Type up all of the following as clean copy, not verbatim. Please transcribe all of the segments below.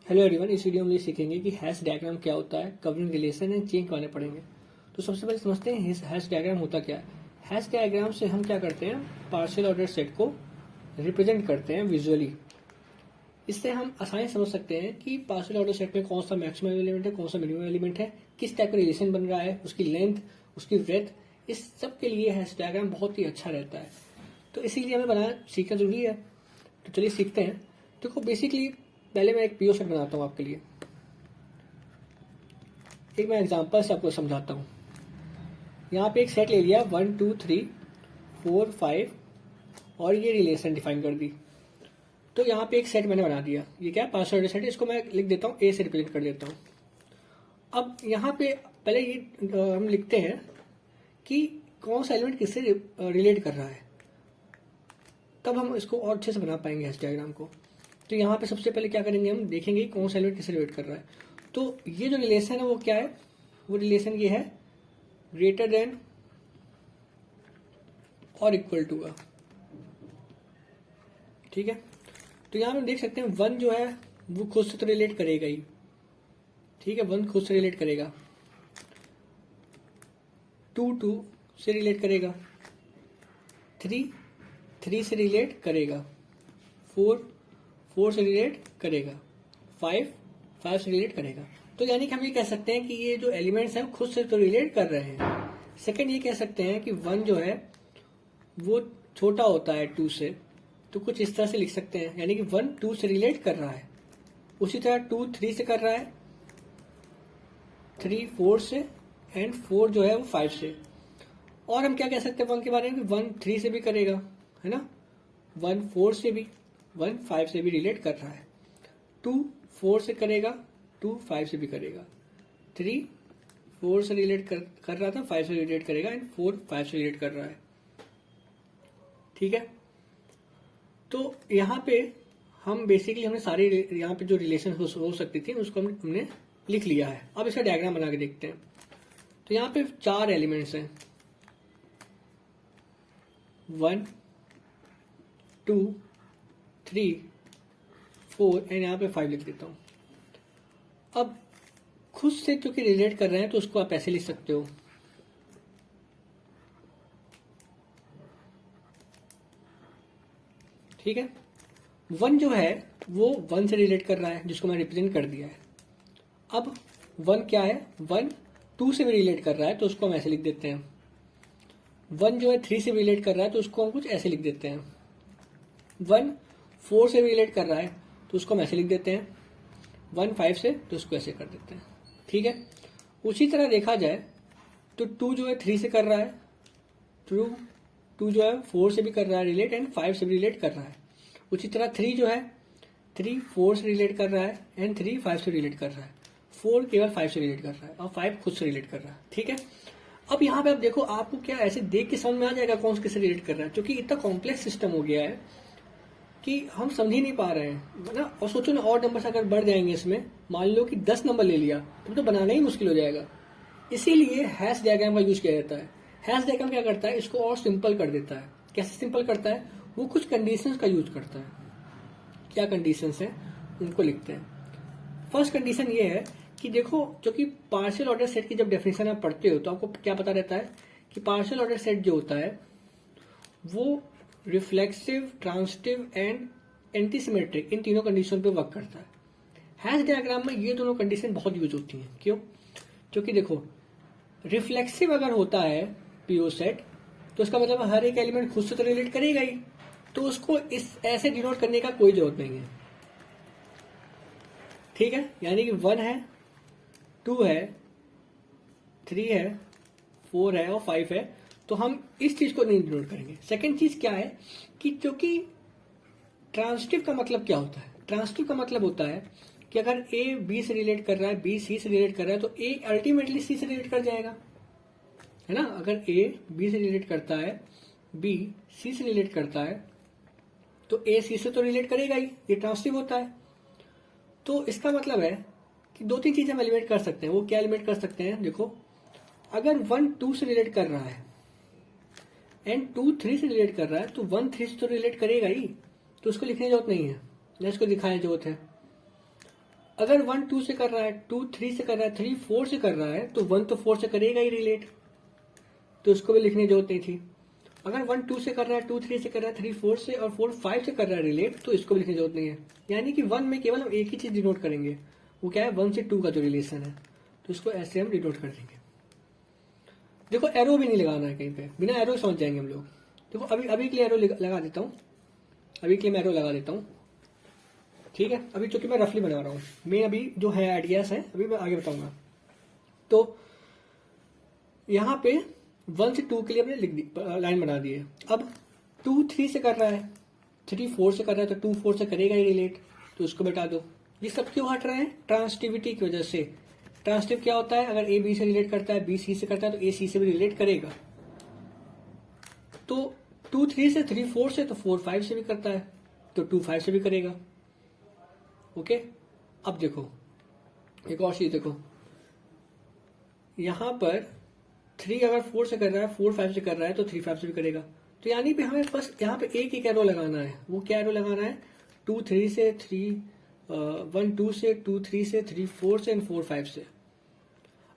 Hello everyone, इस video में ये सीखेंगे कि हैश डायग्राम क्या होता है, कवरिंग रिलेशन एंड चेन करने पड़ेंगे। तो सबसे पहले समझते हैं हैश डायग्राम होता क्या है। हैश डायग्राम से हम क्या करते हैं, पार्शियल ऑर्डर सेट को रिप्रेजेंट करते हैं विजुअली। इससे हम आसानी समझ सकते हैं कि पार्शियल ऑर्डर सेट में कौन सा मैक्सिमम एलिमेंट है, कौन सा मिनिमम एलिमेंट है, किस टाइप का रिलेशन बन रहा है, उसकी लेंथ, उसकी ब्रेथ। इस सब के लिए हैश डायग्राम बहुत ही अच्छा रहता है, तो इसीलिए हमें बनाना सीखना जरूरी है। तो चलिए सीखते हैं। देखो बेसिकली पहले मैं एक पीओ सेट बनाता हूँ आपके लिए। एक मैं एग्जांपल से आपको समझाता हूँ। यहाँ पे एक सेट ले लिया 1 2 3 4 5 और ये रिलेशन डिफाइन कर दी। तो यहाँ पे एक सेट मैंने बना दिया। ये क्या है, पार्शियल सेट है। इसको मैं लिख देता हूँ, ए से रिप्रेजेंट कर देता हूँ। अब यहाँ पे पहले ये हम लिखते हैं कि कौन सा एलिमेंट किससे रिलेट कर रहा है, तब हम इसको और अच्छे से बना पाएंगे हैश डायग्राम को। तो यहाँ पे सबसे पहले क्या करेंगे, हम देखेंगे कौन सा एलिमेंट किससे रिलेट कर रहा है। तो ये जो रिलेशन है वो क्या है, वो रिलेशन ये है ग्रेटर देन और इक्वल टू का। ठीक है, तो यहाँ पे देख सकते हैं 1 जो है वो खुद से तो रिलेट करेगा ही। ठीक है, 1 खुद से रिलेट करेगा, 2 से रिलेट करेगा, 3 से रिलेट करेगा, 4 से रिलेट करेगा, 5 से रिलेट करेगा। तो यानी कि हम ये कह सकते हैं कि ये जो एलिमेंट्स हैं खुद से तो रिलेट कर रहे हैं। सेकंड ये कह सकते हैं कि 1 जो है वो छोटा होता है 2 से, तो कुछ इस तरह से लिख सकते हैं, यानी कि 1 2 से रिलेट कर रहा है। उसी तरह 2 3 से कर रहा है, 3 4 से, एंड 4 जो है वो 5 से। और हम क्या कह सकते हैं 1 के बारे में, 1 3 से भी करेगा, है ना, 1 4 से भी, 1 5 से भी रिलेट कर रहा है, 2 4 से करेगा, 2 5 से भी करेगा, 3 4 से रिलेट कर रहा था, 5 से रिलेट करेगा, एंड 4 5 से रिलेट कर रहा है। ठीक है, तो यहाँ पे हम बेसिकली हमने सारी यहाँ पे जो रिलेशन हो सकती थी उसको हमने लिख लिया है। अब इसका डायग्राम बना के देखते हैं। तो यहाँ पे 4 एलिमेंट्स हैं, 1 2 3 4 एंड यहाँ पे 5 लिख देता हूँ। अब खुद से क्योंकि रिलेट कर रहे हैं तो उसको आप ऐसे लिख सकते हो, ठीक है। 1 जो है वो 1 से रिलेट कर रहा है, जिसको मैं रिप्रेजेंट कर दिया है। अब 1 क्या है, 1 2 से भी रिलेट कर रहा है, तो उसको हम ऐसे लिख देते हैं। 1 जो है 3 से भी रिलेट कर रहा है, तो उसको हम कुछ ऐसे लिख देते हैं। 1 4 से भी रिलेट कर रहा है, तो उसको हम ऐसे लिख देते हैं। 1 5 से, तो उसको ऐसे कर देते हैं। ठीक है, उसी तरह देखा जाए तो 2 जो है 3 से कर रहा है, 2 जो है 4 से भी कर रहा है रिलेट, एंड 5 से भी रिलेट कर रहा है। उसी तरह 3 जो है 3 4 से रिलेट कर रहा है, एंड 3 5 से रिलेट कर रहा है। 4 केवल 5 से रिलेट कर रहा है, और 5 खुद से रिलेट कर रहा है। ठीक है, अब यहाँ पे आप देखो, आपको क्या ऐसे देख के समझ में आ जाएगा कौन से किससे रिलेट कर रहा है, क्योंकि इतना कॉम्प्लेक्स सिस्टम हो गया है कि हम समझ ही नहीं पा रहे हैं ना। और सोचो ना, और नंबर अगर बढ़ जाएंगे इसमें, मान लो कि 10 नंबर ले लिया, तो बनाना ही मुश्किल हो जाएगा। इसीलिए हैश डायग्राम का यूज किया जाता है। हैश डायग्राम क्या करता है, इसको और सिंपल कर देता है। कैसे सिंपल करता है, वो कुछ कंडीशंस का यूज करता है। क्या कंडीशंस हैं उनको लिखते हैं। फर्स्ट कंडीशन ये है कि देखो, जो कि पार्शियल ऑर्डर सेट की जब डेफिनेशन आप पढ़ते हो तो आपको क्या पता रहता है कि पार्शियल ऑर्डर सेट जो होता है वो रिफ्लेक्सिव, ट्रांजिटिव एंड एंटीसिमेट्रिक, इन तीनों कंडीशन पे वर्क करता है। हैश डायग्राम में ये दोनों कंडीशन बहुत यूज होती हैं। क्यों? क्योंकि देखो, रिफ्लेक्सिव अगर होता है पीओ सेट, तो इसका मतलब हर एक एलिमेंट खुद से तो रिलेट करेगा ही, तो उसको इस ऐसे डिनोट करने का कोई जरूरत नहीं है। ठीक है, यानी कि 1 है, 2 है, 3 है, 4 है और 5 है, तो हम इस चीज को नहीं डिनोट करेंगे। सेकेंड चीज क्या है कि क्योंकि ट्रांजिटिव का मतलब क्या होता है, ट्रांजिटिव का मतलब होता है कि अगर ए बी से रिलेट कर रहा है, बी सी से रिलेट कर रहा है, तो ए अल्टीमेटली सी से रिलेट कर जाएगा, है ना। अगर ए बी से रिलेट करता है, बी सी से रिलेट करता है, तो ए सी से तो रिलेट करेगा ही, ये ट्रांजिटिव होता है। तो इसका मतलब है कि 2-3 चीजें हम एलिमेट कर सकते हैं। वो क्या एलिमेट कर सकते हैं, देखो, अगर 1 2 से रिलेट कर रहा है एंड 2 3 से रिलेट कर रहा है, तो 1 3 से तो रिलेट करेगा ही, तो उसको लिखने की जरूरत नहीं है, ना इसको दिखाने की जरूरत है। अगर 1 2 से कर रहा है, 2 3 से कर रहा है, 3 4 से कर रहा है, तो 1 तो 4 से करेगा ही रिलेट, तो उसको भी लिखने की जरूरत नहीं थी। अगर 1 2 से कर रहा है, 2 3 से कर रहा है, 3 4 से और 4 5 से कर रहा है रिलेट, तो इसको भी लिखने की जरूरत नहीं है। यानी कि 1 में केवल हम एक ही चीज डिनोट करेंगे, वो क्या है, 1 से 2 का जो रिलेशन है, तो इसको ऐसे हम डिनोट कर देंगे। देखो एरो भी नहीं लगाना है कहीं पे, बिना एरो समझ जाएंगे हम लोग। देखो अभी अभी के लिए एरो लगा देता हूँ, अभी के लिए मैं एरो लगा देता हूँ, ठीक है। अभी चूंकि मैं रफली बना रहा हूँ, मैं अभी जो है आइडियाज है अभी मैं आगे बताऊंगा। तो यहाँ पे 1 से 2 के लिए हमने लिख दी, लाइन बना दी है। अब 2 3 से कर रहा है, 3 4 से कर रहा है, तो 2 4 से करेगा ही रिलेट, तो उसको बता दो। ये सब क्यों हट रहे हैं, ट्रांसटिविटी की वजह से। ट्रांसटिव क्या होता है, अगर ए बी से रिलेट करता है, बी सी से करता है, तो ए सी से भी रिलेट करेगा। तो 2 3 से, 3 4 से, तो 4 5 से भी करता है, तो 2 5 से भी करेगा। ओके, अब देखो एक और चीज देखो, यहां पर 3 अगर 4 से कर रहा है, 4 5 से कर रहा है, तो 3 5 से भी करेगा। तो यानी पे हमें बस यहाँ पे एक एरो लगाना है। वो क्या एरो लगाना है, 2 3 से, 1 2 से, 2 3 से, 3 4 से, 4 5 से।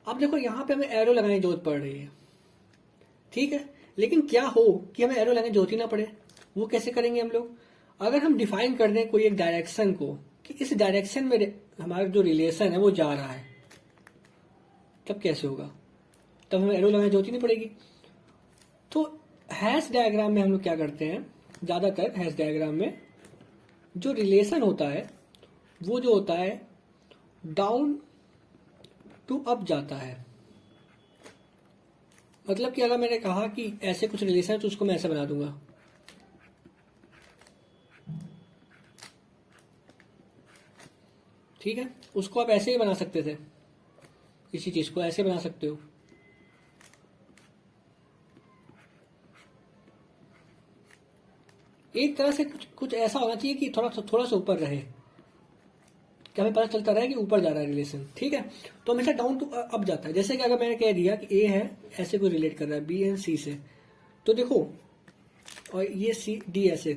अब देखो यहाँ पे हमें एरो लगाने की जरूरत पड़ रही है, ठीक है। लेकिन क्या हो कि हमें एरो लगाने की जरूरत ही ना पड़े, वो कैसे करेंगे हम लोग। अगर हम डिफाइन कर दें कोई एक डायरेक्शन को, कि इस डायरेक्शन में हमारा जो रिलेशन है वो जा रहा है, तब कैसे होगा, तब हमें एरो लगाने की जरूरत ही नहीं पड़ेगी। तो हैश डायग्राम में हम लोग क्या करते हैं, ज्यादातर हैश डायग्राम में जो रिलेशन होता है वो जो होता है डाउन टू अप जाता है। मतलब कि अगर मैंने कहा कि ऐसे कुछ रिलेशन है, तो उसको मैं ऐसे बना दूंगा, ठीक है। उसको आप ऐसे ही बना सकते थे, इसी चीज को ऐसे बना सकते हो। एक तरह से कुछ ऐसा होना चाहिए कि थोड़ा सा ऊपर रहे, कि हमें पता चलता रहे कि ऊपर जा रहा है रिलेशन, ठीक है। तो हमेशा डाउन टू अप जाता है। जैसे कि अगर मैंने कह दिया कि ए है, ऐसे को रिलेट कर रहा है बी एंड सी से, तो देखो, और ये सी डी ऐसे,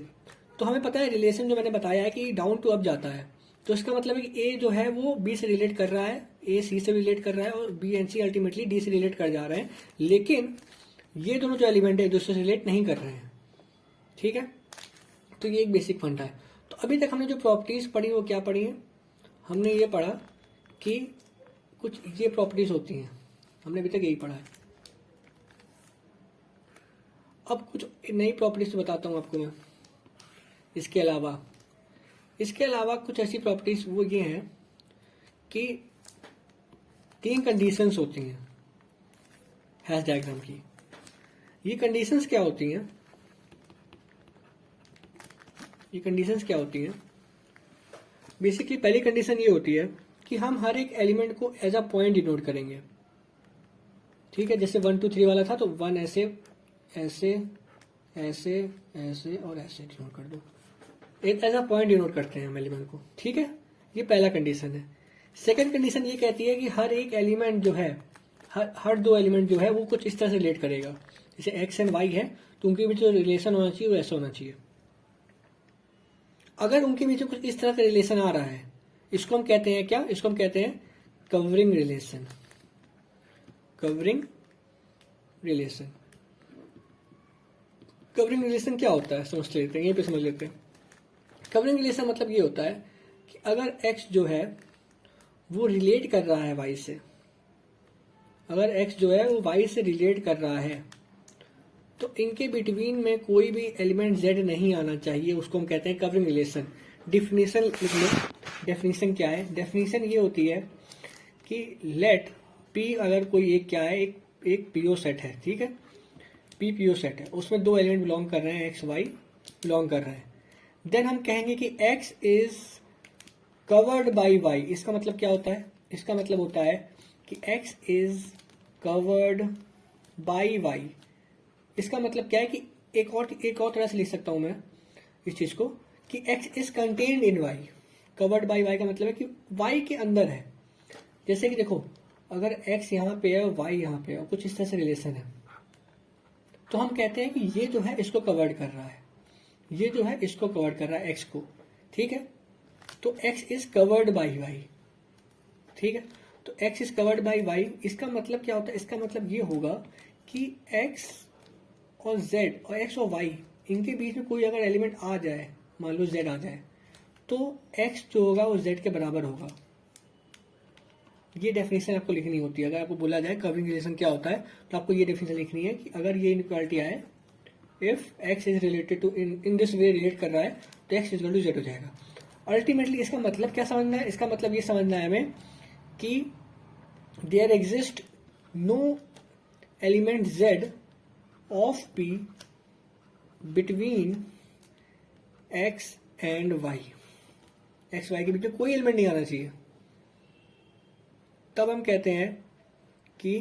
तो हमें पता है रिलेशन जो मैंने बताया है कि डाउन टू अप जाता है। तो इसका मतलब है कि ए जो है वो बी से रिलेट कर रहा है, ए सी से रिलेट कर रहा है, और b and c ultimately d से रिलेट कर जा रहे हैं। लेकिन ये दोनों जो एलिमेंट है एक दूसरे से रिलेट नहीं कर रहे हैं, ठीक है। तो ये एक बेसिक फंडा है। तो अभी तक हमने जो प्रॉपर्टीज पढ़ी वो क्या पढ़ी है, हमने ये पढ़ा कि कुछ ये प्रॉपर्टीज होती हैं, हमने अभी तक यही पढ़ा है। अब कुछ नई प्रॉपर्टीज बताता हूँ आपको मैं। इसके अलावा कुछ ऐसी प्रॉपर्टीज वो ये हैं कि 3 कंडीशंस होती हैं हैश डायग्राम की। ये कंडीशंस क्या होती हैं, बेसिकली पहली कंडीशन ये होती है कि हम हर एक एलिमेंट को एज अ पॉइंट डिनोट करेंगे, ठीक है। जैसे 1 2 3 वाला था, तो 1 ऐसे ऐसे ऐसे ऐसे और ऐसे डिनोट कर दो, एक एज अ पॉइंट डिनोट करते हैं हम एलिमेंट को, ठीक है। ये पहला कंडीशन है। सेकंड कंडीशन ये कहती है कि हर एक एलिमेंट जो है, हर 2 एलिमेंट जो है वो कुछ इस तरह से रिलेट करेगा। जैसे एक्स एंड वाई है, तो उनके बीच जो रिलेशन होना चाहिए वो ऐसा होना चाहिए। अगर उनके बीच कुछ इस तरह का रिलेशन आ रहा है, इसको हम कहते हैं क्या, इसको हम कहते हैं कवरिंग रिलेशन। कवरिंग रिलेशन क्या होता है समझ लेते हैं, यहीं पे समझ लेते हैं। कवरिंग रिलेशन मतलब ये होता है कि अगर x जो है वो रिलेट कर रहा है y से, अगर x जो है वो y से रिलेट कर रहा है, तो इनके बिटवीन में कोई भी एलिमेंट z नहीं आना चाहिए, उसको हम कहते हैं कवरिंग रिलेशन। डिफिनेशन लिख लो। डेफिनेशन क्या है, डेफिनेशन ये होती है कि लेट p अगर कोई एक क्या है, एक पीओ सेट है, ठीक है। p पीओ सेट है, उसमें 2 एलिमेंट बिलोंग कर रहे हैं, x y बिलोंग कर रहे हैं। देन हम कहेंगे कि x is covered by y। इसका मतलब क्या होता है, इसका मतलब होता है कि x is covered by y। इसका मतलब क्या है कि एक और तरह से लिख सकता हूं मैं इस चीज को कि x is contained in y। Covered by y का मतलब है कि y के अंदर है। जैसे कि देखो, अगर x यहाँ पे है और y यहाँ पे है और कुछ इस तरह से रिलेशन है, तो हम कहते हैं कि ये जो है इसको कवर्ड कर रहा है, ये जो है इसको कवर्ड कर रहा है x को, ठीक है। तो x is covered by y। ठीक है, तो x is covered by y, इसका मतलब क्या होता है, इसका मतलब ये होगा कि x और z और x और y इनके बीच में कोई अगर एलिमेंट आ जाए, मान लो z आ जाए, तो x जो होगा वो z के बराबर होगा। ये डेफिनेशन आपको लिखनी होती है। अगर आपको बोला जाए कवरिंग रिलेशन क्या होता है, तो आपको ये डेफिनेशन लिखनी है कि अगर ये इनइक्वालिटी आए, if x is related to in this way relate कर रहा है, तो x इज टू z हो जाएगा। अल्टीमेटली इसका मतलब क्या समझना है, इसका मतलब ये समझना है हमें कि there exist no element z of p between x and y, x y के बीच में कोई एलिमेंट नहीं आना चाहिए। तब हम कहते हैं कि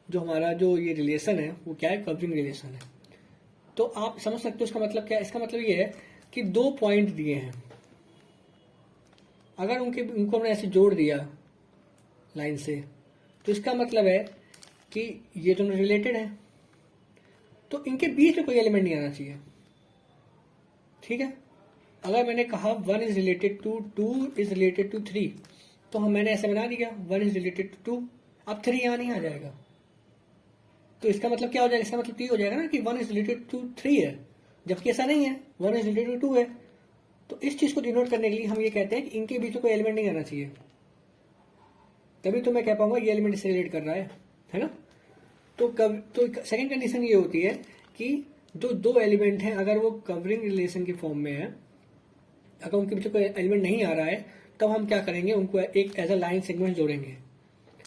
जो हमारा जो ये रिलेशन है वो क्या है, कवरिंग रिलेशन है। तो आप समझ सकते हो इसका मतलब क्या है, इसका मतलब ये है कि दो पॉइंट दिए हैं, अगर उनको हमने ऐसे जोड़ दिया लाइन से, तो इसका मतलब है कि ये दोनों रिलेटेड हैं, तो इनके बीच में कोई एलिमेंट नहीं आना चाहिए। ठीक है, अगर मैंने कहा 1 is related to 2 is related to 3, तो मैंने ऐसे बना दिया 1 इज रिलेटेड टू 2, अब 3 यहां नहीं आ जाएगा, तो इसका मतलब क्या हो जाएगा, इसका मतलब तो ये हो जाएगा ना कि 1 इज रिलेटेड टू 3 है, जबकि ऐसा नहीं है, 1 इज रिलेटेड टू 2 है। तो इस चीज को डिनोट करने के लिए हम ये कहते हैं कि इनके बीच में कोई एलिमेंट नहीं आना चाहिए, तभी तो मैं कह पाऊंगा ये एलिमेंट इससे रिलेट कर रहा है ना। तो सेकंड कंडीशन ये होती है कि जो दो एलिमेंट हैं अगर वो कवरिंग रिलेशन की फॉर्म में है, अगर उनके बीच कोई एलिमेंट नहीं आ रहा है, तब हम क्या करेंगे, उनको एक एज अ लाइन सेगमेंट जोड़ेंगे।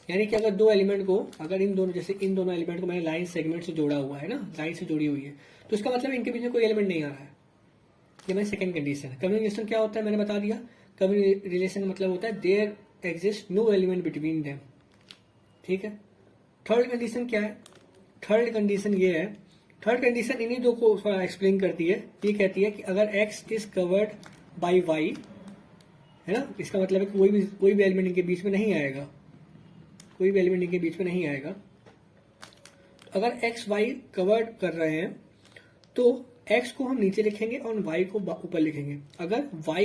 यानी कि अगर दो एलिमेंट को, अगर इन दोनों एलिमेंट को मैंने लाइन सेगमेंट से जोड़ा हुआ है ना, लाइन से जोड़ी हुई है, तो इसका मतलब इनके बीच में कोई एलिमेंट नहीं आ रहा है। ये मेरी सेकंड कंडीशन है। कवरिंग रिलेशन क्या होता है मैंने बता दिया, कवरिंग रिलेशन का मतलब होता है there exist no element between them. ठीक है, थर्ड कंडीशन क्या है, थर्ड कंडीशन ये है, थर्ड कंडीशन इन्हीं दो को थोड़ा एक्सप्लेन करती है। ये कहती है कि अगर x is covered by y, है ना, इसका मतलब है कि कोई भी एलिमेंट इनके बीच में नहीं आएगा, कोई भी एलिमेंट इनके बीच में नहीं आएगा। अगर x y कवर्ड कर रहे हैं तो x को हम नीचे लिखेंगे और y को ऊपर लिखेंगे। अगर y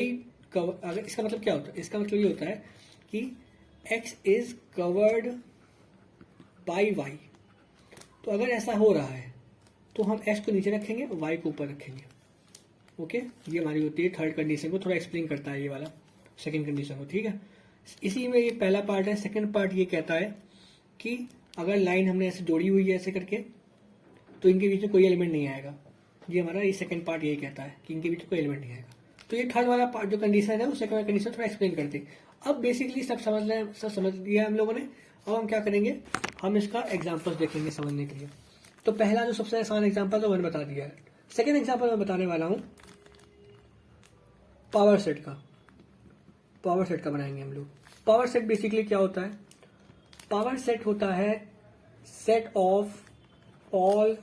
कवर, अगर इसका मतलब क्या होता है, इसका मतलब ये होता है कि x is covered by y, तो अगर ऐसा हो रहा है तो हम x को नीचे रखेंगे और y को ऊपर रखेंगे। ओके, ये हमारी होती है थर्ड कंडीशन को थोड़ा एक्सप्लेन करता है ये वाला सेकंड कंडीशन को। ठीक है, इसी में ये पहला पार्ट है। सेकंड पार्ट ये कहता है कि अगर लाइन हमने ऐसे जोड़ी हुई है ऐसे करके, तो इनके बीच में कोई एलिमेंट नहीं आएगा। ये हमारा ये सेकंड पार्ट यही कहता है कि इनके बीच में कोई एलिमेंट नहीं आएगा। तो ये थर्ड वाला पार्ट जो कंडीशन है वो सेकंड वाला कंडीशन थोड़ा एक्सप्लेन करते हैं। अब बेसिकली सब समझ लिया हम लोगों ने। अब हम क्या करेंगे, हम इसका एग्जाम्पल्स देखेंगे समझने के लिए। तो पहला जो सबसे आसान एग्जाम्पल तो मैंने बता दिया है। सेकेंड एग्जाम्पल मैं बताने वाला हूँ पावर सेट का। पावर सेट का बनाएंगे हम लोग। पावर सेट बेसिकली क्या होता है, पावर सेट होता है set of all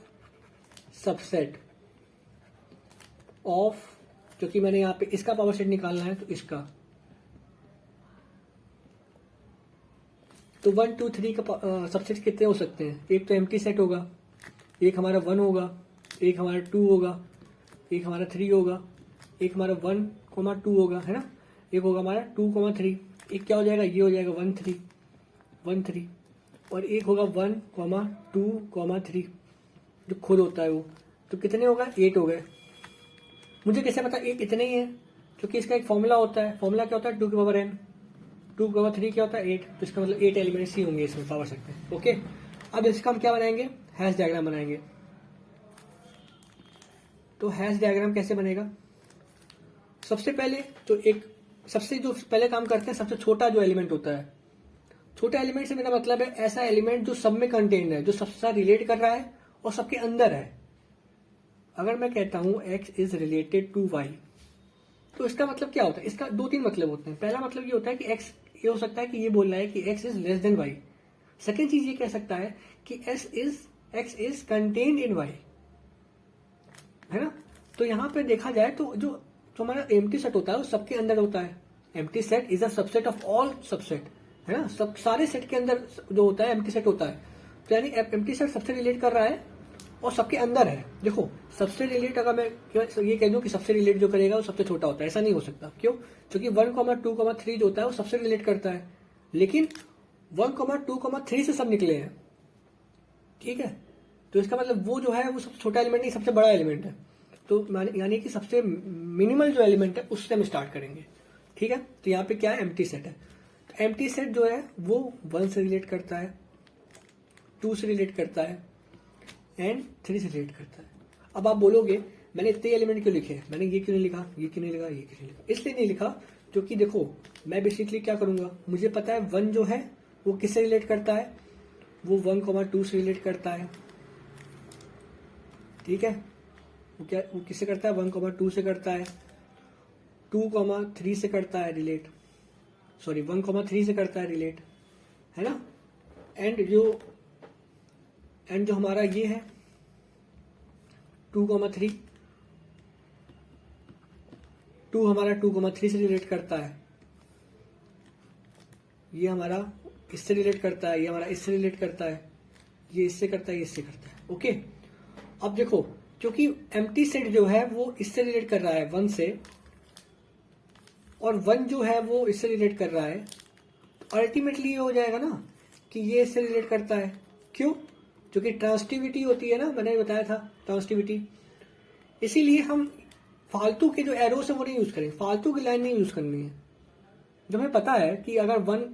subset of, जो कि मैंने यहाँ पे इसका पावर सेट निकालना है तो इसका, तो 1 2 3 का सबसेट कितने हो सकते हैं, एक तो एम्प्टी सेट होगा, एक हमारा 1 होगा, एक हमारा 2 होगा, एक हमारा 3 होगा, एक हमारा 1 2 होगा, है ना, एक होगा हमारा 2 3, एक क्या हो जाएगा, ये हो जाएगा 1 3, और एक होगा 1 2 3 जो खुद होता है वो। तो कितने होगा, 8 हो गए। मुझे कैसे पता 8 इतने ही है, क्योंकि इसका एक फॉर्मूला होता है। फॉर्मूला क्या होता है, 2 की पावर n, 2 की पावर 3 क्या होता है 8, तो इसका मतलब 8 एलिमेंट्स ही होंगे इसमें पावर सेट में। ओके, अब इसका हम क्या बनाएंगे, हैश डायग्राम बनाएंगे। तो हैश डायग्राम कैसे बनेगा, सबसे पहले तो जो पहले काम करते हैं, सबसे छोटा जो एलिमेंट होता है, छोटा एलिमेंट से मेरा मतलब है ऐसा एलिमेंट जो सब में कंटेन्ड है, जो सबसे साथ रिलेट कर रहा है और सबके अंदर है। अगर मैं कहता हूं x is related to y, तो इसका मतलब क्या होता है, इसका 2-3 मतलब होते हैं। पहला मतलब ये होता है कि x, ये हो सकता है कि ये बोल रहा है कि x is less than y। Second चीज ये कह सकता है कि x is contained in y, है ना। तो यहां पे देखा जाए तो जो हमारा एम्प्टी सेट होता है वो सबके अंदर होता है। Empty set is a subset of all subset, है ना, सब सारे सेट के अंदर जो होता है एम्प्टी सेट होता है। तो यानी एम्प्टी सेट सबसे रिलेट कर रहा है और सबके अंदर है। देखो, सबसे रिलेट अगर मैं ये कह दूं कि सबसे रिलेट जो करेगा वो सबसे छोटा होता है, ऐसा नहीं हो सकता। क्यों, क्योंकि 1 2 3 जो होता है वो सबसे रिलेट करता है। लेकिन 1,2,3 से सब निकले हैं, ठीक है। तो इसका मतलब वो जो है वो सबसे छोटा एलिमेंट नहीं, सबसे बड़ा एलिमेंट है। तो यानी कि सबसे मिनिमल जो एलिमेंट है उससे हम स्टार्ट करेंगे, ठीक है। तो यहाँ पे क्या है, एम्प्टी सेट है। तो एम्प्टी सेट जो है वो 1 से रिलेट करता है, 2 से रिलेट करता है एंड 3 से रिलेट करता है। अब आप बोलोगे मैंने इतने एलिमेंट क्यों लिखे, मैंने ये क्यों नहीं लिखा, ये क्यों नहीं लिखा, ये क्यों नहीं लिखा। इसलिए नहीं लिखा क्योंकि देखो मैं बेसिकली क्या करूंगा, मुझे पता है 1 जो है वो किससे रिलेट करता है, वो 1,2 से रिलेट करता है, ठीक है। वो किससे करता है, 1,2 से करता है, 2,3 से करता है रिलेट, सॉरी 1,3 से करता है रिलेट, है ना। एंड जो हमारा ये है 2,3, 2 हमारा 2,3 से रिलेट करता है, ये हमारा इससे रिलेट करता है, ये हमारा इससे रिलेट करता है, ये इससे करता है, ये इससे करता है, ओके। अब देखो क्योंकि एम्प्टी सेट जो है वो इससे रिलेट कर रहा है 1 से, और 1 जो है वो इससे रिलेट कर रहा है, तो अल्टीमेटली ये हो जाएगा ना कि ये इससे रिलेट करता है। क्यों, क्योंकि ट्रांसटिविटी होती है ना, मैंने बताया था ट्रांसटिविटी। इसीलिए हम फालतू के जो एरोस है वो नहीं यूज करेंगे, फालतू की लाइन नहीं यूज करनी है। जब हमें पता है कि अगर 1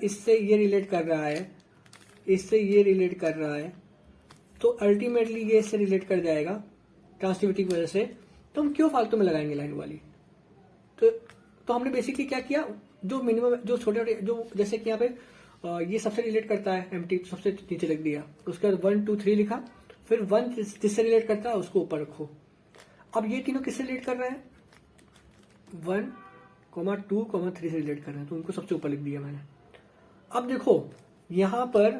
इससे ये रिलेट कर रहा है, इससे ये रिलेट कर रहा है, तो अल्टीमेटली ये इससे रिलेट कर जाएगा ट्रांसटिविटी की वजह से, तो हम क्यों फालतू में लगाएंगे लाइन वाली। तो हमने बेसिकली क्या किया, जो मिनिमम जो छोटे छोटे जो जैसे कि यहाँ पे ये सबसे रिलेट करता है एम्प्टी, सबसे नीचे लिख दिया, उसके बाद 1 2 3 लिखा, फिर 1 जिससे रिलेट करता है उसको ऊपर रखो। अब ये तीनों किससे रिलेट कर रहे हैं, 1, 2, 3 से रिलेट कर रहे हैं, तो उनको सबसे ऊपर लिख दिया मैंने। अब देखो यहाँ पर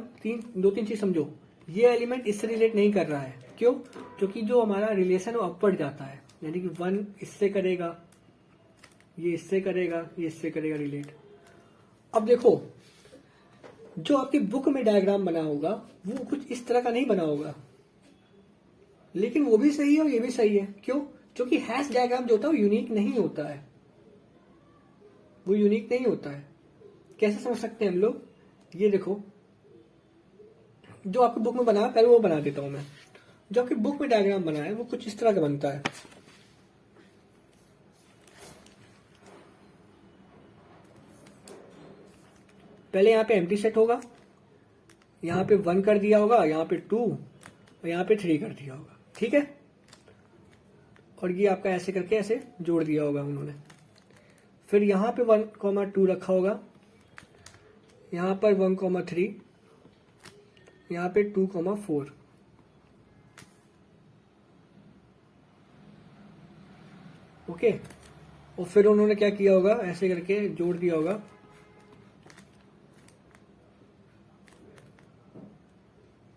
दो तीन चीज समझो, ये एलिमेंट इससे रिलेट नहीं कर रहा है, क्यों, क्योंकि जो हमारा रिलेशन वो अपवर्ड जाता है, यानी कि 1 इससे करेगा, ये इससे करेगा, ये इससे करेगा रिलेट। अब देखो जो आपकी बुक में डायग्राम बना होगा वो कुछ इस तरह का नहीं बना होगा, लेकिन वो भी सही है और ये भी सही है। क्यों, क्योंकि हैश डायग्राम जो होता है वो यूनिक नहीं होता है, वो यूनिक नहीं होता है। कैसे समझ सकते हैं हम लोग, ये देखो जो आपकी बुक में बना है, पहले वो बना देता हूं मैं। जो आपकी बुक में डायग्राम बना है वो कुछ इस तरह का बनता है। पहले यहाँ पे एम्प्टी सेट होगा, यहाँ पे 1 कर दिया होगा, यहाँ पे 2 और यहाँ पे 3 कर दिया होगा, ठीक है। और ये आपका ऐसे करके ऐसे जोड़ दिया होगा उन्होंने। फिर यहाँ पे 1,2 रखा होगा, यहाँ पर 1,3, यहाँ पे 2,4, ओके। और फिर उन्होंने क्या किया होगा, ऐसे करके जोड़ दिया होगा,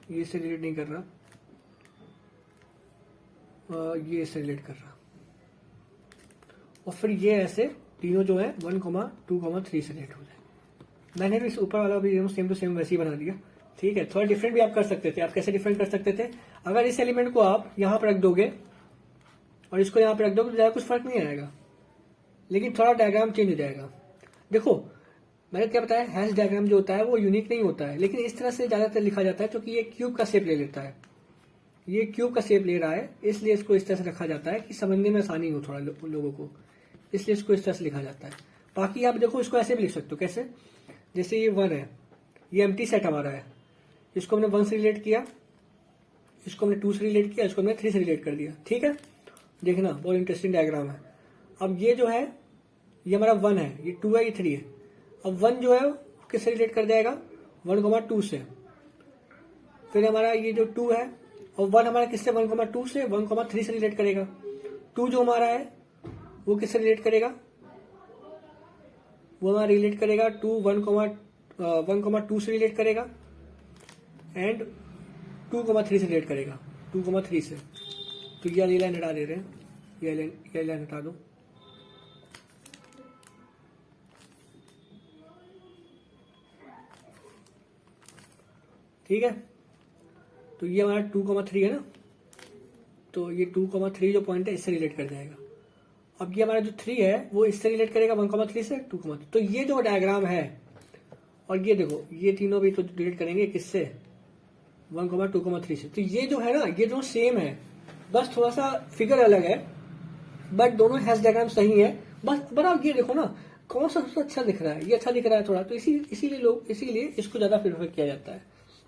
ये से रिलेट नहीं कर रहा, ये से रिलेट कर रहा, और फिर ये ऐसे तीनों जो है 1,2,3 से रिलेट हो जाए। मैंने भी इस ऊपर वाला भी सेम टू सेम वैसे ही बना दिया, ठीक है। थोड़ा डिफरेंट भी आप कर सकते थे। आप कैसे डिफरेंट कर सकते थे, अगर इस एलिमेंट को आप यहाँ पर रख दोगे और इसको यहाँ पर रख दोगे तो ज़्यादा कुछ फर्क नहीं आएगा, लेकिन थोड़ा डायग्राम चेंज हो जाएगा। देखो मैंने क्या बताया, हैश डायग्राम जो होता है वो यूनिक नहीं होता है, लेकिन इस तरह से ज़्यादातर लिखा जाता है क्योंकि ये क्यूब का शेप ले लेता है, ये क्यूब का शेप ले रहा है, इसलिए इसको इस तरह से रखा जाता है कि समझने में आसानी हो थोड़ा लोगों को, इसलिए इसको इस तरह से लिखा जाता है। बाकी आप देखो इसको ऐसे भी लिख सकते हो, कैसे, जैसे ये 1 है, ये एम्प्टी सेट हमारा है, इसको हमने 1 से रिलेट किया, इसको हमने 2 से रिलेट किया, इसको हमने 3 से रिलेट कर दिया, ठीक है। देखना बहुत इंटरेस्टिंग डायग्राम है। अब ये जो है ये हमारा 1 है, ये 2 है, ये 3 है। अब 1 जो है किससे रिलेट कर जाएगा, 1,2 से। फिर हमारा ये जो 2 है, और 1 हमारा किससे, 1,2 से 1,3 से रिलेट करेगा। 2 जो हमारा है वो किससे रिलेट करेगा, वो हमारा रिलेट करेगा 1,2 से रिलेट करेगा, एंड 2,3 से रिलेट करेगा, 2,3 से। तो ये लाइन हटा दे रहे हैं, ये लाइन हटा दो, ठीक है। तो ये हमारा 2,3 है ना, तो ये 2,3 जो पॉइंट है इससे रिलेट कर जाएगा। अब ये हमारा जो 3 है वो इससे रिलेट करेगा 1,3 से 2,3। तो ये जो डायग्राम है और ये देखो ये तीनों भी तो डिलीट करेंगे किससे, 1,2,3 से। तो ये जो है ना ये दोनों सेम है, बस थोड़ा सा फिगर अलग है, बट दोनों हैश डायग्राम सही है। बस आप ये देखो ना कौन सा सबसे अच्छा दिख रहा है, ये अच्छा दिख रहा है थोड़ा, तो इसीलिए इसको ज्यादा प्रेफर किया जाता है।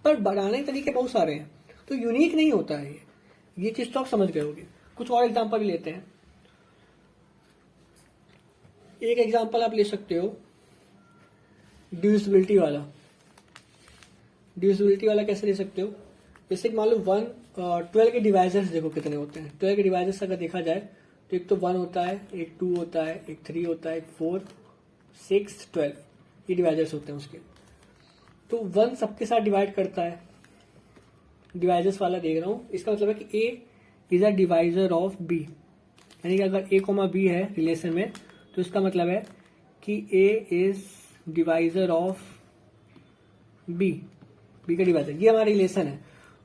पर बनाने के तरीके बहुत सारे हैं, तो यूनिक नहीं होता है ये चीज तो आप समझ गए होगे। कुछ और एग्जांपल भी लेते हैं। एक एग्जांपल आप ले सकते हो डिविजिबिलिटी वाला। डिविजिबिलिटी वाला कैसे ले सकते हो, जैसे कि मान लो 12 के डिवाइजर्स देखो कितने होते हैं। 12 के डिवाइजर्स अगर देखा जाए तो एक तो 1 होता है, एक 2 होता है, एक 3 होता है, एक 4, 6, 12, ये डिवाइजर्स होते हैं उसके। तो 1 सबके साथ डिवाइड करता है, डिवाइजर्स वाला देख रहा हूं, इसका मतलब है कि A is a divisor of B, यानी कि अगर ए कोमा बी है रिलेशन में तो इसका मतलब है कि A is divisor of B, B का डिवाइजर, ये हमारा रिलेशन है।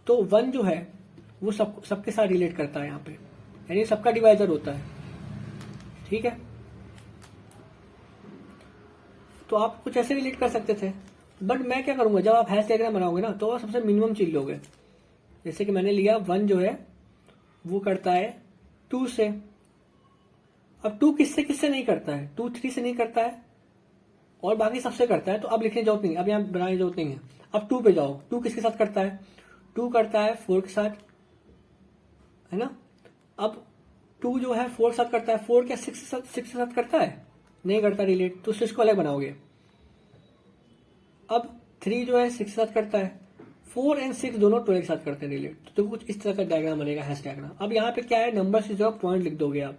तो 1 जो है वो सबके साथ रिलेट करता है यहाँ पे, यानी सबका डिवाइजर होता है, ठीक है। तो आप कुछ ऐसे रिलेट कर सकते थे, बट मैं क्या करूंगा, जब आप हैश डायग्राम बनाओगे ना तो आप सबसे मिनिमम चीज लोगे। जैसे कि मैंने लिया 1 जो है वो करता है 2 से। अब 2 किससे किससे नहीं करता है, 2 3 से नहीं करता है और बाकी सबसे करता है, तो अब लिखने की जरूरत नहीं, अब यहाँ बनाने की जरूरत नहीं है। अब 2 पे जाओ, 2 किसके साथ करता है, 2 करता है 4 के साथ, है ना। अब 2 जो है 4 के साथ करता है, 4 क्या 6 के साथ करता है, नहीं करता रिलेट, तो इसको अलग बनाओगे। अब 3 जो है 6 के साथ करता है, 4 और 6 दोनों 12 के साथ करते हैं रिलेट, तो कुछ इस तरह का डायग्राम बनेगा, हैश डायग्राम। अब यहाँ पे क्या है, नंबर की जगह पॉइंट लिख दोगे आप,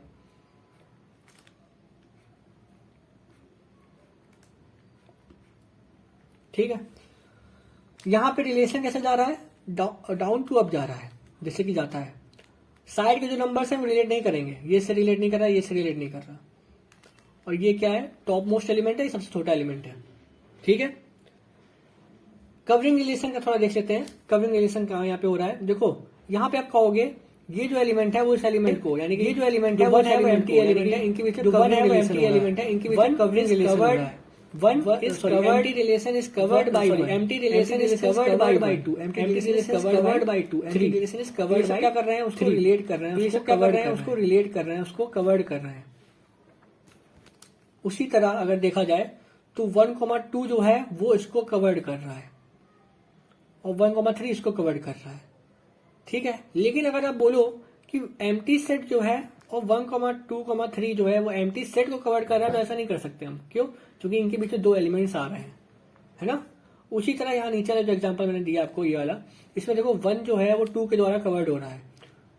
ठीक है। यहां पे रिलेशन कैसे जा रहा है, डाउन टू अप जा रहा है, जैसे कि जाता है। साइड के जो नंबर्स हैं वो रिलेट नहीं करेंगे, ये से रिलेट नहीं कर रहा, ये से रिलेट नहीं कर रहा। और ये क्या है, टॉप मोस्ट एलिमेंट है, ये सबसे छोटा एलिमेंट है, ठीक है। कवरिंग रिलेशन का थोड़ा देख लेते हैं, कवरिंग रिलेशन कहाँ यहाँ पे हो रहा है। देखो यहाँ पे आप कहोगे ये जो एलिमेंट है वो इस एलिमेंट को, यानी कि ये जो एलिमेंट है वो एम्प्टी एलिमेंट है, इनके बीच एम्प्टी एलिमेंट है, इनके बीच कवरिंग रिलेशन हो रहा है। One is covered. Empty relation is covered by one. Empty relation is covered by two. Empty relation is covered by two. Empty relation is covered by क्या कर रहे हैं, उसको रिलेट कर रहे हैं, उसको क्या कर रहे हैं, उसको रिलेट कर रहे हैं, उसको कवर्ड कर रहे हैं। उसी तरह अगर देखा जाए तो 1,2 जो है वो इसको कवर्ड कर रहा है और 1,3 इसको कवर्ड कर रहा है, ठीक है। लेकिन अगर आप बोलो कि एम्प्टी सेट जो है और 1,2,3 जो है वो एम्प्टी सेट को कवर कर रहा है, तो ऐसा नहीं कर सकते हम, क्यों, क्योंकि इनके बीच 2 एलिमेंट्स आ रहे हैं, है ना। उसी तरह यहाँ नीचे जो एग्जांपल मैंने दिया आपको ये वाला, इसमें देखो 1 जो है वो 2 के द्वारा कवर्ड हो रहा है,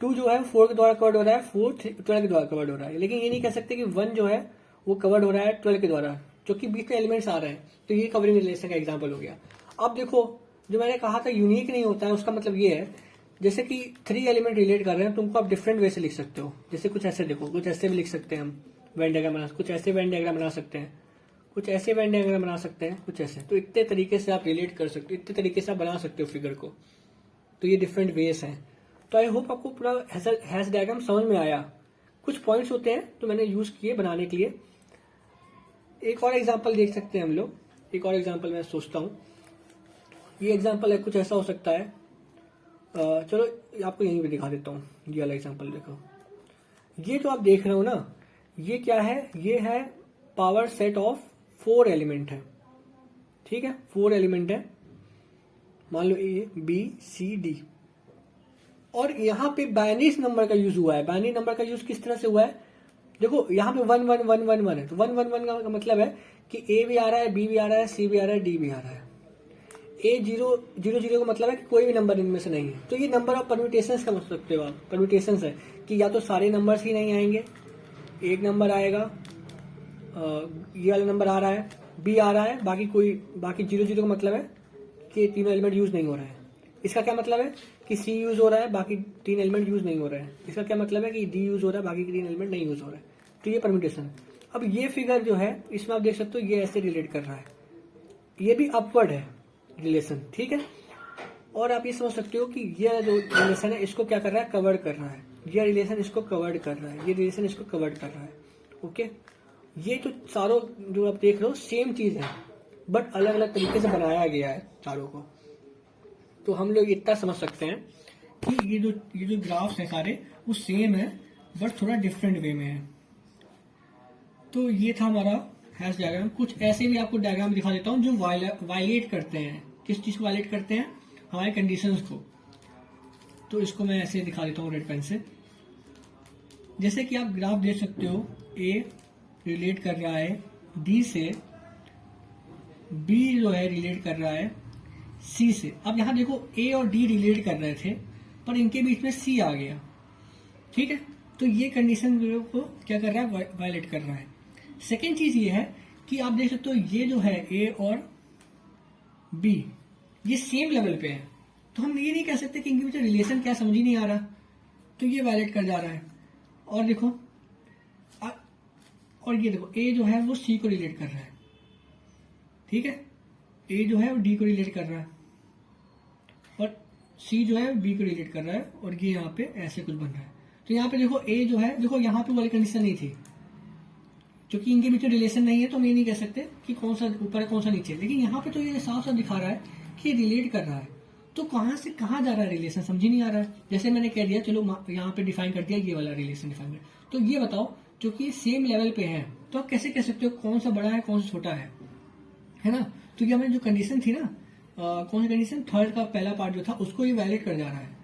2 जो है 4 के द्वारा कवर्ड हो रहा है, 4 12 के द्वारा कवर्ड हो रहा है। लेकिन ये नहीं कह सकते कि 1 जो है वो कवर्ड हो रहा है 12 के द्वारा, क्योंकि बीच में एलिमेंट्स आ रहे हैं। तो ये कवरिंग रिलेशन का एग्जाम्पल हो गया। अब देखो जो मैंने कहा था यूनिक नहीं होता है, उसका मतलब ये है जैसे कि 3 एलिमेंट रिलेट कर रहे हैं, तुमको आप डिफरेंट वे से लिख सकते हो। जैसे कुछ ऐसे देखो, कुछ ऐसे भी लिख सकते हैं हम वेन डायग्राम बना, कुछ ऐसे वेन डायग्राम बना सकते हैं, कुछ ऐसे वेन डायग्राम बना सकते हैं, कुछ ऐसे। तो इतने तरीके से आप रिलेट कर सकते हो, इतने तरीके से आप बना सकते हो फिगर को। तो ये डिफरेंट वेज हैं। तो आई होप आपको पूरा हैश डायग्राम समझ में आया। कुछ पॉइंट्स होते हैं तो मैंने यूज किए बनाने के लिए। एक और एग्जाम्पल देख सकते हैं हम लोग, एक और एग्जाम्पल मैं सोचता हूँ। ये एग्जाम्पल है कुछ ऐसा हो सकता है, चलो आपको यहीं पे दिखा देता हूँ। ये वाला एग्जाम्पल देखो, ये जो आप देख रहे हो ना, ये क्या है, ये है पावर सेट ऑफ 4 एलिमेंट है, ठीक है। 4 एलिमेंट है, मान लो ए बी सी डी, और यहाँ पे बाइनरी नंबर का यूज हुआ है। बाइनरी नंबर का यूज किस तरह से हुआ है, देखो यहाँ पे 1 1 1 1 1 है, तो 1 1 1 का मतलब है कि ए भी आ रहा है, बी भी आ रहा है, सी भी आ रहा है, डी भी आ रहा है। ए 0 0 0 का मतलब है कि कोई भी नंबर इनमें से नहीं है। तो ये नंबर ऑफ परम्यूटेशंस का समझ सकते हो आप। परम्यूटेशंस है कि या तो सारे नंबर्स ही नहीं आएंगे, एक नंबर आएगा, ये वाला नंबर आ रहा है, बी आ रहा है, बाकी 0 0 का मतलब है कि तीनों एलिमेंट यूज नहीं हो रहे हैं। इसका क्या मतलब है कि सी यूज हो रहा है, बाकी 3 एलिमेंट यूज नहीं हो रहे हैं। इसका क्या मतलब है कि डी यूज हो रहा है, बाकी 3 एलिमेंट नहीं यूज हो रहे हैं। तो ये परम्यूटेशन है। अब ये फिगर जो है इसमें आप देख सकते हो ये ऐसे रिलेट कर रहा है, ये भी अपवर्ड है रिलेशन, ठीक है। और आप ये समझ सकते हो कि ये जो रिलेशन है इसको क्या कर रहा है, कवर कर रहा है। ये रिलेशन इसको कवर्ड कर रहा है, ये रिलेशन इसको कवर्ड कर रहा है, ओके। ये तो सारों जो आप देख रहे हो सेम चीज है, बट अलग अलग तरीके से बनाया गया है चारों को। तो हम लोग इतना समझ सकते हैं कि ये जो ग्राफ्स हैं सारे वो सेम है बट थोड़ा डिफरेंट वे में है। तो ये था हमारा हैश डायग्राम। कुछ ऐसे भी आपको डायग्राम दिखा देता हूँ जो वायलेट करते हैं। किस चीज को वायलेट करते हैं? हमारे कंडीशंस को। तो इसको मैं ऐसे दिखा देता हूँ रेड पेन से। जैसे कि आप ग्राफ देख सकते हो, ए रिलेट कर रहा है डी से, बी जो है रिलेट कर रहा है सी से। अब यहां देखो ए और डी रिलेट कर रहे थे पर इनके बीच में सी आ गया, ठीक है। तो ये कंडीशन को क्या कर रहा है? वायलेट कर रहा है। सेकेंड चीज ये है कि आप देख सकते हो ये जो है ए और बी ये सेम लेवल पे है, तो हम ये नहीं कह सकते कि इनके बीच रिलेशन क्या, समझ ही नहीं आ रहा, तो ये वायलेट कर जा रहा है। और देखो और ये देखो ए जो है वो सी को रिलेट कर रहा है, ठीक है। ए जो है वो डी को रिलेट कर रहा है और सी जो है बी को रिलेट कर रहा है और ये यहाँ पे ऐसे कुछ बन रहा है। तो यहाँ पे देखो ए जो है, देखो यहाँ पे वाली कंडीशन नहीं थी क्योंकि इनके बीच में रिलेशन नहीं है, तो हम ये नहीं कह सकते कि कौन सा ऊपर है कौन सा नीचे है। लेकिन यहाँ पे तो ये साफ साफ दिखा रहा है कि रिलेट कर रहा है। तो कहाँ से कहाँ जा रहा है रिलेशन, समझ ही नहीं आ रहा है। जैसे मैंने कह दिया, चलो यहाँ पे डिफाइन कर दिया, ये वाला रिलेशन डिफाइन कर। तो ये बताओ, जो कि सेम लेवल पे है तो आप कैसे कह सकते हो कौन सा बड़ा है कौन सा छोटा है ना। तो ये हमारी जो कंडीशन थी ना, कौन सी कंडीशन, थर्ड का पहला पार्ट जो था उसको ये वैलिड कर जा रहा है।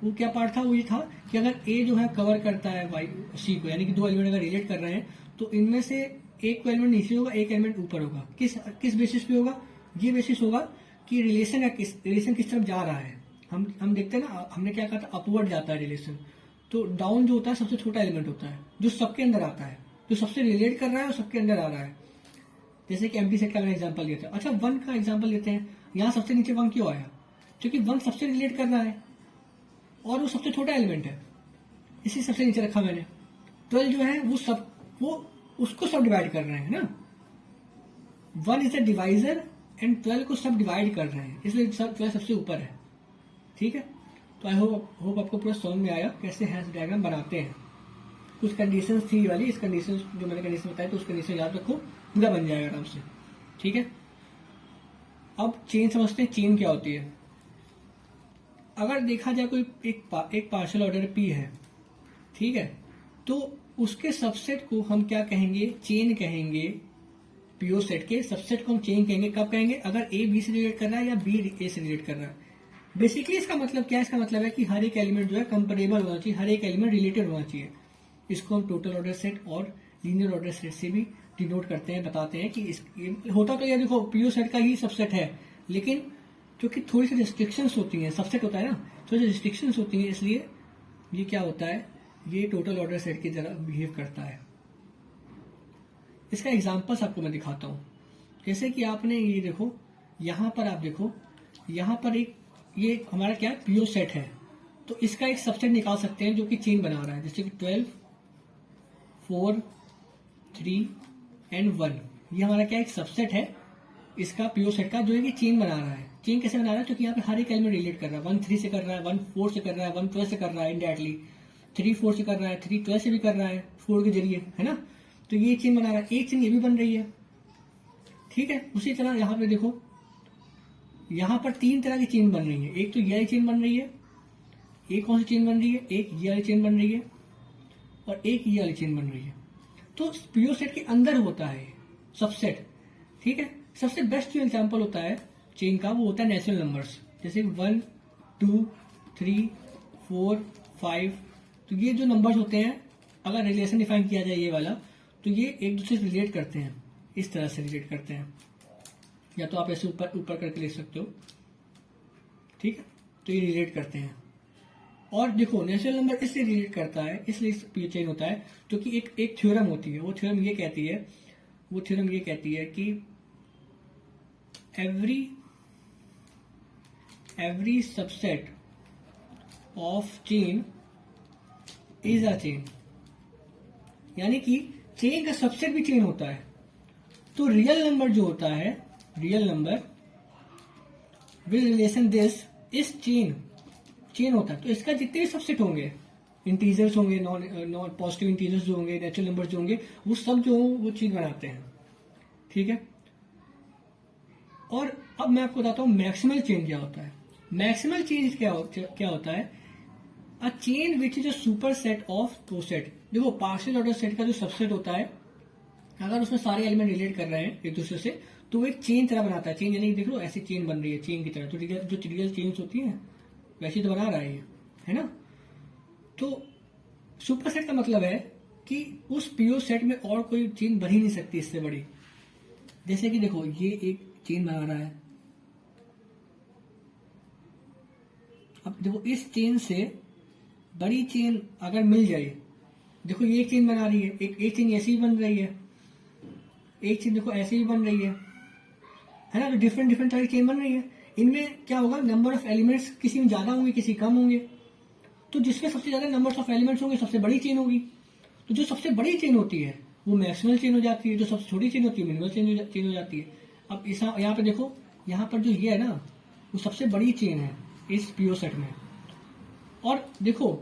वो क्या पार्ट था? वो ये था कि अगर ए जो है कवर करता है वाई सी को, यानी कि दो एलिमेंट अगर रिलेट कर रहे हैं तो इनमें से एक एलिमेंट नीचे होगा, एक एलिमेंट ऊपर होगा। किस बेसिस पे होगा? ये बेसिस होगा कि रिलेशन किस तरफ जा रहा है। हम देखते हैं ना, हमने क्या कहा था, अपवर्ड जाता है रिलेशन। तो डाउन जो होता है सबसे छोटा एलिमेंट होता है जो सबके अंदर आता है, जो सबसे रिलेट कर रहा है और सबके अंदर आ रहा है। जैसे कि एम्प्टी सेट का मैंने एग्जांपल लिया था। अच्छा, वन का एग्जांपल लेते हैं। यहाँ सबसे नीचे वन क्यों आया? क्योंकि वन सबसे रिलेट कर रहा है और वो सबसे छोटा एलिमेंट है, इसी सबसे नीचे रखा मैंने। 12 जो है वो उसको सब डिवाइड कर रहे हैं ना। 1 इज द डिवाइजर एंड 12 को सब डिवाइड कर रहे हैं, इसलिए 12 सबसे ऊपर है, ठीक है। तो आई होप आपको पूरा समझ में आया कैसे हैश डायग्राम बनाते हैं। कुछ कंडीशन थी वाली, इस कंडीशन जो मैंने कंडीशन बताई तो उस कंडीशन याद रखो, पूरा बन जाएगा आराम से, ठीक है। अब चेन समझते हैं, चेन क्या होती है। अगर देखा जाए कोई एक पार्शियल ऑर्डर पी है, ठीक है, तो उसके सबसेट को हम क्या कहेंगे? चेन कहेंगे। पीओ सेट के सबसेट को हम चेन कहेंगे। कब कहेंगे? अगर ए बी से रिलेट कर रहा है या बी ए से रिलेट कर रहा है। बेसिकली इसका मतलब क्या है? इसका मतलब है कि हर एक एलिमेंट जो है कंपेरेबल होना चाहिए, हर एक एलिमेंट रिलेटेड होना चाहिए। इसको हम टोटल ऑर्डर सेट और लीनियर ऑर्डर सेट से भी डिनोट करते हैं, बताते हैं कि होता तो ये देखो पीओ सेट का ही सबसेट है, लेकिन क्योंकि थोड़ी सी रिस्ट्रिक्शंस होती हैं, सबसेट होता है ना, थोड़ी सी रिस्ट्रिक्शंस होती हैं, इसलिए ये क्या होता है, ये टोटल ऑर्डर सेट की तरह बिहेव करता है। इसका एग्जांपल्स आपको मैं दिखाता हूं। जैसे कि आपने ये देखो, यहां पर आप देखो, यहां पर ये हमारा क्या पीओ सेट है, तो इसका एक सबसेट निकाल सकते हैं जो कि चेन बना रहा है। जैसे कि 12, 4, 3 एंड 1, ये हमारा क्या एक सबसेट है इसका पीओ सेट का, जो है कि चेन बना रहा है। चेन कैसे बना रहा है? क्योंकि यहाँ पे हर एक एलिमेंट रिलेट कर रहा है। 1 3 से कर रहा है, 1 4 से कर रहा है, 1 12 से कर रहा है इनडायरेक्टली, 3 4 से कर रहा है, 3 12 से भी कर रहा है 4 के जरिए, है ना। तो ये चेन बना रहा है, एक चेन ये भी बन रही है, ठीक है। उसी तरह यहाँ पे देखो, यहाँ पर 3 तरह की चेन बन रही है। एक तो ये वाली चेन बन रही है, एक कौन सी चेन बन रही है, एक ये वाली चेन बन रही है और एक ये वाली चेन बन रही है। तो पीओ सेट के अंदर होता है सबसेट, ठीक है। सबसे बेस्ट जो एग्जांपल होता है चेन का वो होता है नेचुरल नंबर्स, जैसे 1 2 3 4 5। तो ये जो नंबर्स होते हैं, अगर रिलेशन डिफाइन किया जाए ये वाला, तो ये एक दूसरे से रिलेट करते हैं, इस तरह से रिलेट करते हैं, या तो आप ऐसे ऊपर ऊपर करके लिख सकते हो, ठीक है। तो ये रिलेट करते हैं। और देखो नेचुरल नंबर इसलिए रिलेट करता है, इसलिए पीओ चेन होता है क्योंकि एक थ्योरम होती है। वो थ्योरम ये कहती है कि every subset of chain is a chain, यानी कि चेन का सबसेट भी चेन होता है। तो रियल नंबर जो होता है, real number will relation this इस चेन होता है। तो इसका जितने भी सबसेट होंगे, इंटीजर्स होंगे, नॉन पॉजिटिव इंटीजर्स जो होंगे, नेचुरल नंबर्स जो होंगे, वो सब जो वो चेन बनाते हैं, ठीक है। और अब मैं आपको बताता हूं मैक्सिमल चेन क्या होता है। मैक्सिमल चेन क्या होता है, a chain which is a superset of two set. देखो पार्शियल ऑर्डर सेट का जो सबसेट होता है, अगर उसमें सारे एलिमेंट रिलेट कर रहे हैं एक दूसरे से, तो वो एक चेन तरह बनाता है। चेन यानी कि देख लो ऐसी चेन बन रही है चेन की तरह, तो जो टिपिकल चेन्स होती है वैसी तो बना रहा है ये, है ना। तो सुपर सेट का मतलब है कि उस पीओ सेट में और कोई चेन बन ही नहीं सकती इससे बड़ी। जैसे कि देखो ये एक चेन बना रहा है, अब देखो इस चेन से बड़ी चेन अगर मिल जाए, देखो ये एक चेन बना रही है, एक चेन ऐसी भी बन रही है, एक चेन देखो ऐसी भी बन रही है ना। तो डिफरेंट डिफरेंट तरह की चेन बन रही है। इनमें क्या होगा, नंबर ऑफ एलिमेंट्स किसी में ज्यादा होंगे किसी कम होंगे। तो जिसमें सबसे ज्यादा नंबर ऑफ एलिमेंट्स होंगे सबसे बड़ी चेन होगी। तो जो सबसे बड़ी चेन होती है वो मैक्सिमल चेन हो जाती है, जो सबसे छोटी चेन होती है मिनिमल चेन हो जाती है। अब इस यहाँ पे देखो, यहाँ पर जो ये है ना वो सबसे बड़ी चेन है इस पीओ सेट में। और देखो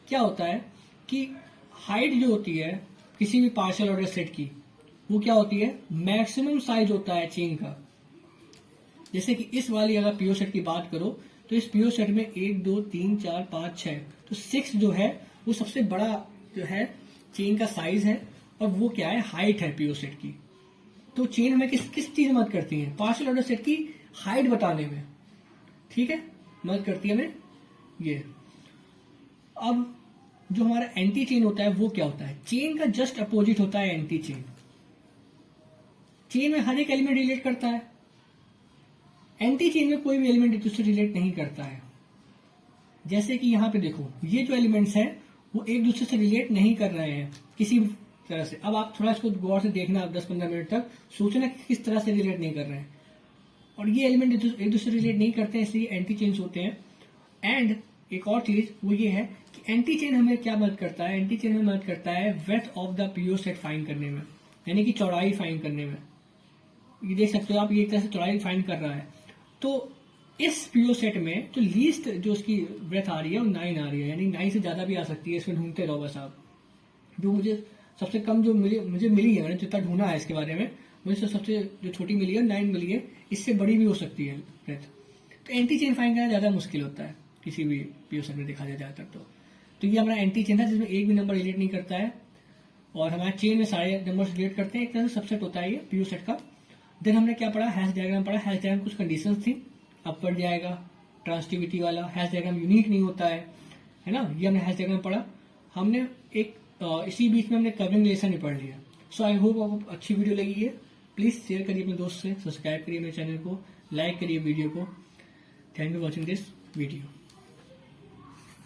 क्या होता है कि हाइट जो होती है किसी भी पार्शियल ऑर्डर सेट की, वो क्या होती है, मैक्सिमम साइज होता है चेन का। जैसे कि इस वाली अगर पीओ सेट की बात करो, तो इस पीओ सेट में 1 2 3 4 5 6, तो 6 जो है वो सबसे बड़ा जो है चेन का साइज है, और वो क्या है, हाइट है पीओ सेट की। तो चेन हमें किस किस चीज में मदद करती है, पार्शियल ऑर्डर सेट की हाइट बताने में, ठीक है, मदद करती है हमें ये। अब जो हमारा एंटी चेन होता है वो क्या होता है, चेन का जस्ट अपोजिट होता है एंटी चेन। चेन में हर एक एलिमेंट रिलेट करता है, एंटी चेन में कोई भी एलिमेंट एक दूसरे से रिलेट नहीं करता है। जैसे कि यहाँ पे देखो ये जो एलिमेंट्स हैं वो एक दूसरे से रिलेट नहीं कर रहे हैं किसी भी तरह से। अब आप थोड़ा इसको गौर से देखना, 10-15 मिनट तक सोचना कि किस तरह से रिलेट नहीं कर रहे हैं। और ये एलिमेंट एक दूसरे से रिलेट नहीं करते हैं, इसलिए एंटी चेन्स होते हैं। एंड एक और चीज वो ये है कि एंटी चेन हमें क्या मदद करता है, एंटी चेन हमें मदद करता है breadth of the PO set find करने में, यानी कि चौड़ाई फाइंड करने में। ये देख सकते हो आप, ये एक तरह से चौड़ाई फाइंड कर रहा है। तो इस पीओ सेट में जो लीस्ट जो उसकी ब्रेथ आ रही है वो 9 आ रही है, यानी 9 से ज्यादा भी आ सकती है, इसमें ढूंढते रहो बस आप। जो मुझे सबसे कम जो मुझे मिली है, मैंने जितना ढूंढा है इसके बारे में, मुझे सबसे जो छोटी मिली है 9 मिली है, इससे बड़ी भी हो सकती है ब्रेथ। तो एंटी चेन फाइंड करना ज्यादा मुश्किल होता है किसी भी पीओ सेट में देखा जाए ज्यादातर। तो ये हमारा एंटी चेन था जिसमें एक भी नंबर रिलेट नहीं करता है, और हमारे चेन में सारे नंबर रिलेट करते हैं, एक तरह से सबसेट होता है ये पीओ सेट का। देन हमने क्या पढ़ा, हैश डायग्राम पढ़ा। हैश डायग्राम कुछ कंडीशंस थी, अपवर्ड जाएगा, ट्रांसटिविटी वाला, हैश डायग्राम यूनिक नहीं होता है ना, ये हमने हैश डायग्राम पढ़ा। हमने एक इसी बीच में हमने कवरिंग रिलेशन ही पढ़ लिया। सो आई होप आपको अच्छी वीडियो लगी है। प्लीज शेयर करिए अपने दोस्त से, सब्सक्राइब करिए मेरे चैनल को, लाइक करिए वीडियो को। Thank you watching this video.